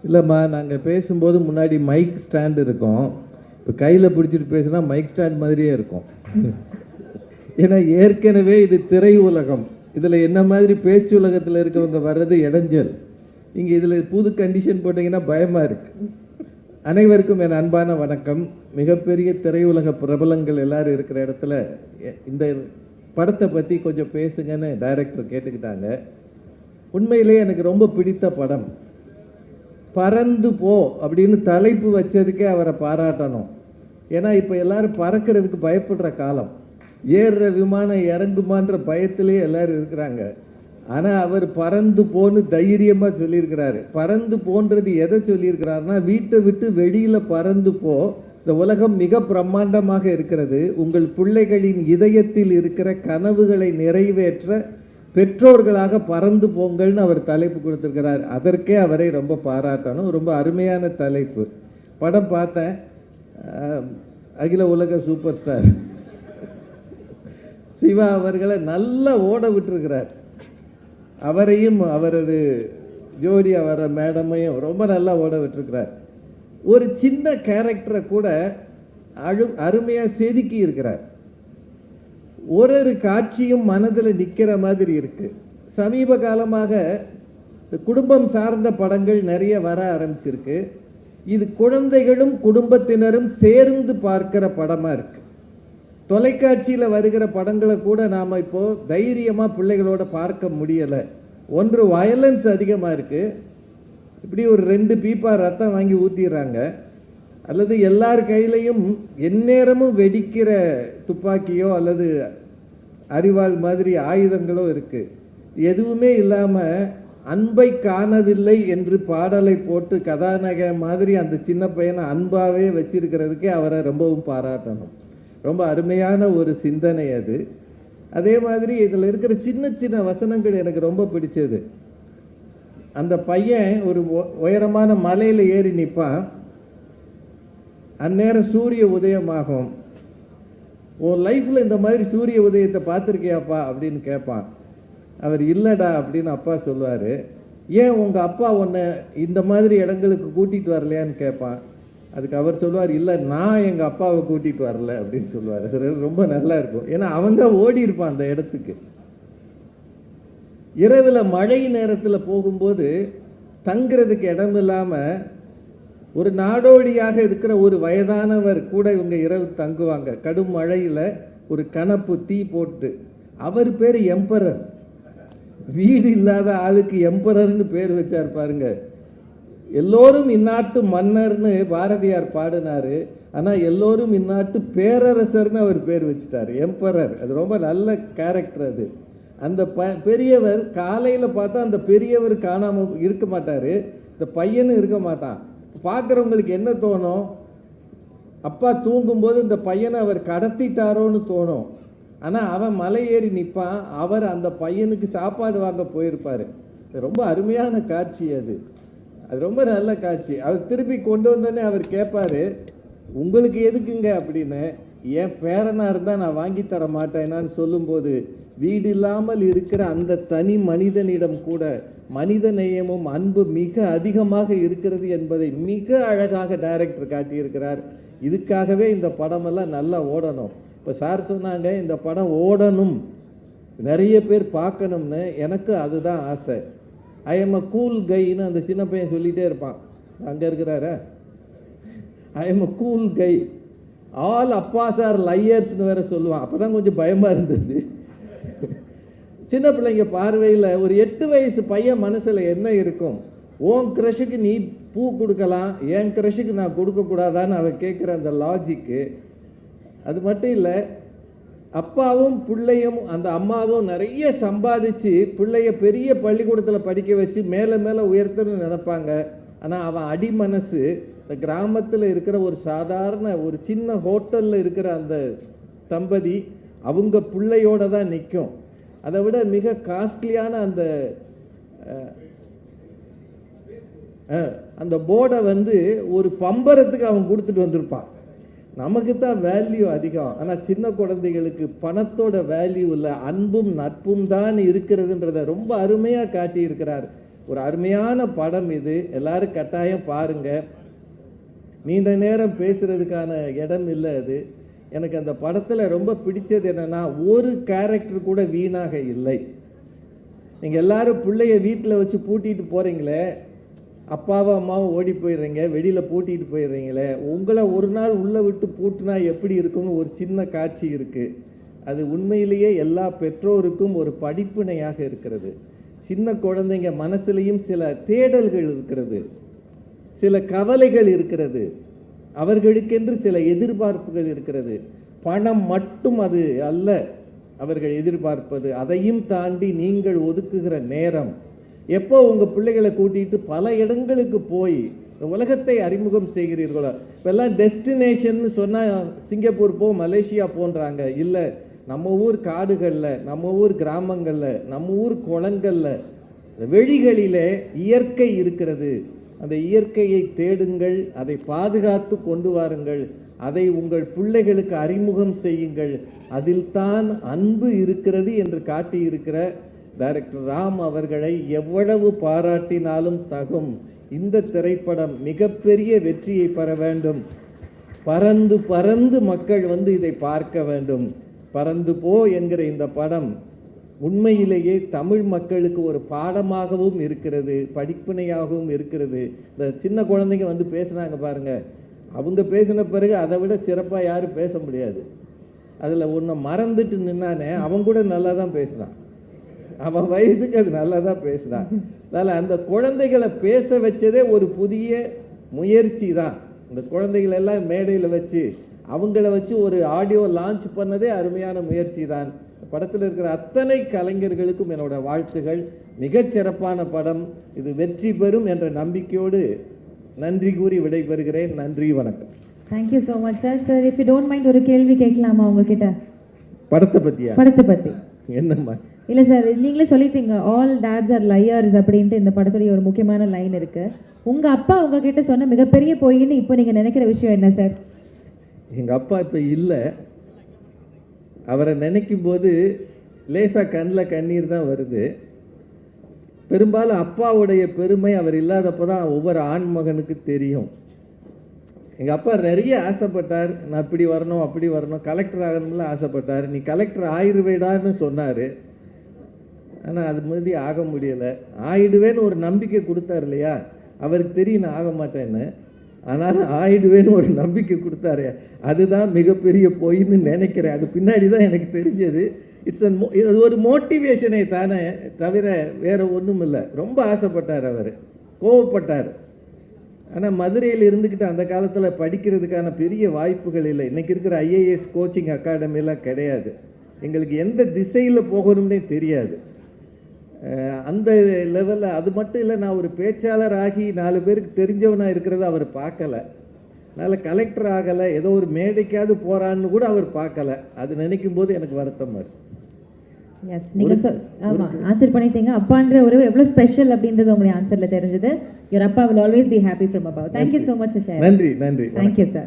இல்லைம்மா, நாங்கள் பேசும்போது முன்னாடி மைக் ஸ்டாண்ட் இருக்கும். இப்போ கையில் பிடிச்சிட்டு பேசுனா மைக் ஸ்டாண்ட் மாதிரியே இருக்கும். ஏன்னா ஏற்கனவே இது திரை உலகம். இதில் என்ன மாதிரி பேச்சு உலகத்தில் இருக்கவங்க வர்றது இடைஞ்சல். நீங்கள் இதில் புது கண்டிஷன் போட்டிங்கன்னா பயமாக இருக்கு. அனைவருக்கும் என் அன்பான வணக்கம். மிகப்பெரிய திரையுலக பிரபலங்கள் எல்லாரும் இருக்கிற இடத்துல இந்த படத்தை பற்றி கொஞ்சம் பேசுங்கன்னு டைரக்டர் கேட்டுக்கிட்டாங்க. உண்மையிலே எனக்கு ரொம்ப பிடித்த படம். பறந்து போ அப்படின்னு தலைப்பு வச்சதுக்கே அவரை பாராட்டணும். ஏன்னா இப்போ எல்லாரும் பறக்கிறதுக்கு பயப்படுற காலம். ஏறுற விமானம் இறங்குமான்ற பயத்திலே எல்லாரும் இருக்கிறாங்க. ஆனால் அவர் பறந்து போன்னு தைரியமாக சொல்லியிருக்கிறாரு. பறந்து போன்றது எதை சொல்லியிருக்கிறாருன்னா, வீட்டை விட்டு வெளியில் பறந்து போ, இந்த உலகம் மிக பிரம்மாண்டமாக இருக்கிறது, உங்கள் பிள்ளைகளின் இதயத்தில் இருக்கிற கனவுகளை நிறைவேற்ற பெற்றோர்களாக பறந்து போங்கள்னு அவர் தலைப்பு கொடுத்துருக்கிறார். அதற்கே அவரை ரொம்ப பாராட்டணும். ரொம்ப அருமையான தலைப்பு. படம் பார்த்தேன். அகில உலக சூப்பர் ஸ்டார் சிவா அவர்களை நல்லா ஓட விட்டுருக்கிறார். அவரையும் அவரது ஜோடி அவர மேடமையும் ரொம்ப நல்லா ஓட விட்டுருக்கிறார். ஒரு சின்ன கேரக்டரை கூட அருமையாக செதுக்கி இருக்கிறார். ஒரு காட்சியும் மனதில் நிற்கிற மாதிரி இருக்கு. சமீப காலமாக குடும்பம் சார்ந்த படங்கள் நிறைய வர ஆரம்பிச்சிருக்கு. இது குழந்தைகளும் குடும்பத்தினரும் சேர்ந்து பார்க்கிற படமாக இருக்கு. தொலைக்காட்சியில் வருகிற படங்களை கூட நாம் இப்போ தைரியமாக பிள்ளைகளோட பார்க்க முடியலை. ஒன்று, வயலன்ஸ் அதிகமாக இருக்குது. இப்படி ஒரு 2 பீப்பா ரத்தம் வாங்கி ஊற்றிடுறாங்க. அல்லது எல்லார் கையிலையும் எந்நேரமும் வெடிக்கிற துப்பாக்கியோ அல்லது அரிவாள் மாதிரி ஆயுதங்களோ இருக்குது. எதுவுமே இல்லாமல் அன்பை காணவில்லை என்று பாடலை போட்டு கதாநாயகன் மாதிரி அந்த சின்ன பையனை அன்பாகவே வச்சிருக்கிறதுக்கே அவரை ரொம்பவும் பாராட்டணும். ரொம்ப அருமையான ஒரு சிந்தனை அது. அதே மாதிரி இதில் இருக்கிற சின்ன சின்ன வசனங்கள் எனக்கு ரொம்ப பிடிச்சது. அந்த பையன் ஒரு உயரமான மலையில் ஏறி நிற்பான். அந்நேரம் சூரிய உதயமாகும். உன் லைஃப்பில் இந்த மாதிரி சூரிய உதயத்தை பார்த்துருக்கியாப்பா அப்படின்னு கேட்பான். அவர் இல்லைடா அப்படின்னு அப்பா சொல்லுவார். ஏன் உங்கள் அப்பா உன்னை இந்த மாதிரி இடங்களுக்கு கூட்டிகிட்டு வரலையான்னு கேட்பான். அதுக்கு அவர் சொல்லுவார், இல்லை நான் எங்கள் அப்பாவை கூட்டிகிட்டு வரல அப்படின்னு சொல்லுவார். அது ரொம்ப நல்லா இருக்கும். ஏன்னா அவங்க ஓடி இருப்பான் அந்த இடத்துக்கு. இரவில் மழை நேரத்தில் போகும்போது தங்குறதுக்கு இடம் இல்லாமல் ஒரு நாடோடியாக இருக்கிற ஒரு வயதானவர் கூட இவங்க இரவு தங்குவாங்க. கடும் மழையில் ஒரு கணப்பு தீ போட்டு. அவர் பேர் எம்பரர். வீடு இல்லாத ஆளுக்கு எம்பரர்னு பேர் வச்சார் பாருங்க. எல்லோரும் இந்நாட்டு மன்னர்னு பாரதியார் பாடினார். ஆனால் எல்லோரும் இந்நாட்டு பேரரசர்னு அவர் பேர் வச்சுட்டார், எம்பரர். அது ரொம்ப நல்ல கேரக்டர் அது. அந்த பெரியவர் காலையில் பார்த்தா அந்த பெரியவர் காணாமல் இருக்க மாட்டார், இந்த பையனும் இருக்க மாட்டான். பார்க்குறவங்களுக்கு என்ன தோணும்? அப்பா தூங்கும்போது இந்த பையனை அவர் கடத்திட்டாரோன்னு தோணும். ஆனால் அவன் மலை ஏறி நிற்பான். அவர் அந்த பையனுக்கு சாப்பாடு வாங்க போயிருப்பார். ரொம்ப அருமையான காட்சி அது. அது ரொம்ப நல்ல காட்சி. அவர் திருப்பி கொண்டு வந்தோடனே அவர் கேட்பார், உங்களுக்கு எதுக்குங்க அப்படின்னு. என் பேரனாக இருந்தால் நான் வாங்கி தர மாட்டேனான்னு சொல்லும்போது, வீடு இல்லாமல் இருக்கிற அந்த தனி மனிதனிடம் கூட மனித நேயமும் அன்பு மிக அதிகமாக இருக்கிறது என்பதை மிக அழகாக டைரக்டர் காட்டியிருக்கிறார். இதுக்காகவே இந்த படமெல்லாம் நல்லா ஓடணும். இப்போ சார் சொன்னாங்க இந்த படம் ஓடணும், நிறைய பேர் பார்க்கணும்னு. எனக்கு அதுதான் ஆசை. ஐ எம் அ கூல் கைன்னு அந்த சின்ன பையன் சொல்லிகிட்டே இருப்பான். அங்கே இருக்கிறார, I am a cool guy, all அப்பாஸ் ஆர் லையர்ஸ்னு வேற சொல்லுவான். அப்போ தான் கொஞ்சம் பயமாக இருந்தது. சின்ன பிள்ளைங்க பார்வையில் ஒரு 8 வயசு பையன் மனசில் என்ன இருக்கும்? உன் க்ரஷுக்கு நீ பூ கொடுக்கலாம், என் க்ரஷுக்கு நான் கொடுக்கக்கூடாதான்னு அவன் கேட்குற அந்த லாஜிக்கு. அது மட்டும் இல்லை, அப்பாவும் பிள்ளையும் அந்த அம்மாவும் நிறைய சம்பாதிச்சு பிள்ளைய பெரிய பள்ளிக்கூடத்தில் படிக்க வச்சு மேலே மேலே உயர்த்தணும்னு நினைப்பாங்க. ஆனால் அவன் அடி மனசு இந்த கிராமத்தில் இருக்கிற ஒரு சாதாரண ஒரு சின்ன ஹோட்டலில் இருக்கிற அந்த தம்பதி அவங்க பிள்ளையோடு தான் நிற்கும். அதை விட மிக காஸ்ட்லியான அந்த போர்டை ஒரு பம்பரத்துக்கு அவன் கொடுத்துட்டு வந்திருப்பான். நமக்கு தான் வேல்யூ அதிகம். ஆனால் சின்ன குழந்தைகளுக்கு பணத்தோட வேல்யூ இல்லை, அன்பும் நட்பும் தான் இருக்கிறதுன்றதை ரொம்ப அருமையாக காட்டியிருக்கிறார். ஒரு அருமையான படம் இது. எல்லாரும் கட்டாயம் பாருங்க. நீண்ட நேரம் பேசுறதுக்கான இடம் இல்லை அது. எனக்கு அந்த படத்தில் ரொம்ப பிடிச்சது என்னன்னா, ஒரு கேரக்டர் கூட வீணாக இல்லை. நீங்கள் எல்லாரும் பிள்ளைய வீட்டில் வச்சு பூட்டிட்டு போகிறீங்களே, அப்பாவும் அம்மாவும் ஓடி போயிடுறீங்க, வெளியில் பூட்டிட்டு போயிடுறீங்களே, உங்களை ஒரு நாள் உள்ளே விட்டு பூட்டினா எப்படி இருக்கும்னு ஒரு சின்ன காட்சி இருக்குது. அது உண்மையிலேயே எல்லா பெற்றோருக்கும் ஒரு படிப்பினையாக இருக்கிறது. சின்ன குழந்தைங்க மனசுலையும் சில தேடல்கள் இருக்கிறது, சில கவலைகள் இருக்கிறது, அவர்களுக்கென்று சில எதிர்பார்ப்புகள் இருக்கிறது. பணம் மட்டும் அது அல்ல அவர்கள் எதிர்பார்ப்பது. அதையும் தாண்டி நீங்கள் ஒதுக்குகிற நேரம். எப்போ உங்கள் பிள்ளைகளை கூட்டிகிட்டு பல இடங்களுக்கு போய் உலகத்தை அறிமுகம் செய்கிறீர்களோ, இப்போல்லாம் டெஸ்டினேஷன்னு சொன்னால் சிங்கப்பூர் போ, மலேசியா போன்றாங்க. இல்லை, நம்ம ஊர் காடுகளில், நம்ம ஊர் கிராமங்களில், நம்ம ஊர் குளங்களில், வெளிகளிலே இயற்கை இருக்கிறது. அந்த இயற்கையை தேடுங்கள், அதை பாதுகாத்து கொண்டு வாருங்கள், அதை உங்கள் பிள்ளைகளுக்கு அறிமுகம் செய்யுங்கள். அதில் தான் அன்பு இருக்கிறது என்று காட்டியிருக்கிற டைரக்டர் ராம் அவர்களை எவ்வளவு பாராட்டினாலும் தகும். இந்த திரைப்படம் மிகப்பெரிய வெற்றியை பெற வேண்டும். பறந்து பறந்து மக்கள் வந்து இதை பார்க்க வேண்டும். பறந்து போ என்கிற இந்த படம் உண்மையிலேயே தமிழ் மக்களுக்கு ஒரு பாடமாகவும் இருக்கிறது, படிப்பினையாகவும் இருக்கிறது. இந்த சின்ன குழந்தைங்க வந்து பேசுனாங்க பாருங்க, அவங்க பேசின பிறகு அதை விட சிறப்பாக யாரும் பேச முடியாது. அதில் ஒன்றை மறந்துட்டு நின்னானே, அவன் கூட நல்லா தான் பேசுகிறான். அவன் வயசுக்கு அது நல்லா தான் பேசுகிறான். அதனால் அந்த குழந்தைகளை பேச வச்சதே ஒரு புதிய முயற்சி தான். இந்த குழந்தைகளெல்லாம் மேடையில் வச்சு அவங்கள வச்சு ஒரு ஆடியோ லான்ச் பண்ணதே அருமையான முயற்சி தான். படத்தில் இருக்கிற அத்தனை கலைஞர்களுக்கும் என்னோட வாழ்த்துகள். மிகச்சிறப்பான படம். இது வெற்றி பெறும் என்ற நம்பிக்கையோடு நன்றி கூறி விடைபெறுகிறேன். நன்றி, வணக்கம். Thank you so much sir. Sir, if you don't mind ஒரு கேள்வி கேட்கலாமா உங்ககிட்ட? படத்தை பற்றியா? படத்தை பற்றி என்னம்மா? இல்லை சார், நீங்களே சொல்லிட்டீங்க ஆல் டேட்ஸ் ஆர் லையர்ஸ் அப்படின்ட்டு இந்த படத்துடைய ஒரு முக்கியமான லைன் இருக்குது. உங்கள் அப்பா உங்ககிட்ட சொன்ன மிகப்பெரிய பொய்ன்னு இப்போ நீங்கள் நினைக்கிற விஷயம் என்ன சார்? எங்கள் அப்பா இப்போ இல்லை. அவரை நினைக்கும் போது லேசாக கண்ணில் கண்ணீர் தான் வருது. பெரும்பாலும் அப்பாவுடைய பெருமை அவர் இல்லாதப்போ தான் ஒவ்வொரு ஆண்மகனுக்கு தெரியும். எங்கள் அப்பா நிறைய ஆசைப்பட்டார், நான் இப்படி வரணும் அப்படி வரணும், கலெக்டர் ஆகணும்லாம் ஆசைப்பட்டார். நீ கலெக்டர் ஆயிடுவேடான்னு சொன்னார். ஆனால் அது மாதிரி ஆக முடியலை. ஆயிடுவேன்னு ஒரு நம்பிக்கை கொடுத்தார் இல்லையா? அவருக்கு தெரியும் நான் ஆக மாட்டேன்னு. ஆனால் ஆயிடுவேன்னு ஒரு நம்பிக்கை கொடுத்தாரு. அதுதான் மிகப்பெரிய பொய்ன்னு நினைக்கிறேன். அது பின்னாடி தான் எனக்கு தெரிஞ்சது. இது ஒரு மோட்டிவேஷனை தானே தவிர வேறு ஒன்றும் இல்லை. ரொம்ப ஆசைப்பட்டார், அவர் கோவப்பட்டார். ஆனால் மதுரையில் இருந்துக்கிட்டு அந்த காலத்தில் படிக்கிறதுக்கான பெரிய வாய்ப்புகள் இல்லை. இன்றைக்கி இருக்கிற ஐஏஎஸ் கோச்சிங் அகாடமிலாம் கிடையாது. எங்களுக்கு எந்த திசையில் போகணும்னே தெரியாது. அந்த லெவலில் அது மட்டும் இல்லை, நான் ஒரு பேச்சாளர் ஆகி 4 பேருக்கு தெரிஞ்சவனாக இருக்கிறத அவர் பார்க்கலை. அதனால் கலெக்டர் ஆகலை, ஏதோ ஒரு மேடைக்காவது போகிறான்னு கூட அவர் பார்க்கலை. அது நினைக்கும் போது எனக்கு வருத்தமாக இருக்குது. எஸ், நீங்கள் ஆமாம் ஆன்சர் பண்ணிட்டீங்க. அப்பான்ற ஒரு எவ்வளோ ஸ்பெஷல் அப்படின்றது உங்களுடைய ஆன்சரில் தெரிஞ்சது. யுவர் அப்பா will always be happy from above. Thank you so much for sharing. நன்றி நன்றி. Thank you sir.